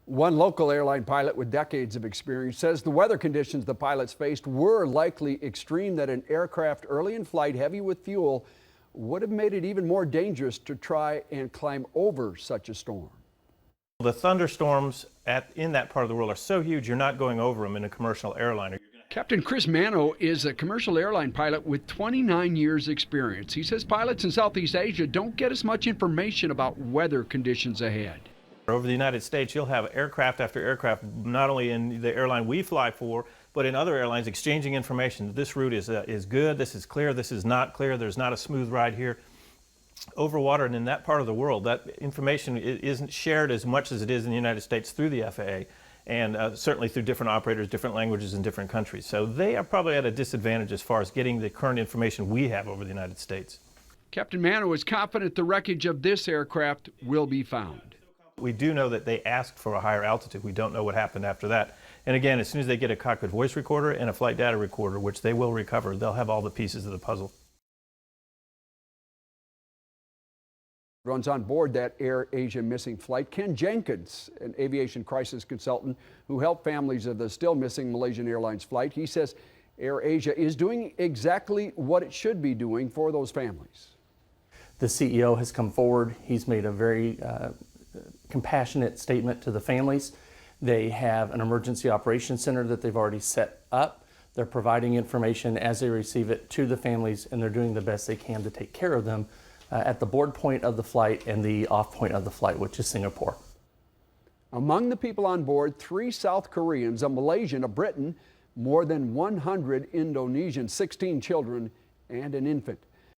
One local airline pilot with decades of experience says the weather conditions the pilots faced were likely extreme, that an aircraft early in flight heavy with fuel would have made it even more dangerous to try and climb over such a storm. The thunderstorms in that part of the world are so huge you're not going over them in a commercial airliner. Captain Chris Mano is a commercial airline pilot with 29 years experience. He says pilots in Southeast Asia don't get as much information about weather conditions ahead. Over the United States, you'll have aircraft after aircraft, not only in the airline we fly for, but in other airlines exchanging information. This route is good, this is clear, this is not clear, there's not a smooth ride here. Over water and in that part of the world, that information isn't shared as much as it is in the United States through the FAA, and certainly through different operators, different languages in different countries. So they are probably at a disadvantage as far as getting the current information we have over the United States. Captain Mano is confident the wreckage of this aircraft will be found. We do know that they asked for a higher altitude. We don't know what happened after that. And again, as soon as they get a cockpit voice recorder and a flight data recorder, which they will recover, they'll have all the pieces of the puzzle. Runs on board that AirAsia missing flight. Ken Jenkins, an aviation crisis consultant who helped families of the still missing Malaysian Airlines flight. He says AirAsia is doing exactly what it should be doing for those families. The CEO has come forward. He's made a very compassionate statement to the families. They have an emergency operations center that they've already set up. They're providing information as they receive it to the families, and they're doing the best they can to take care of them at the board point of the flight and the off point of the flight, which is Singapore. Among the people on board, 3 South Koreans, a Malaysian, a Briton, more than 100 Indonesians, 16 children, and an infant.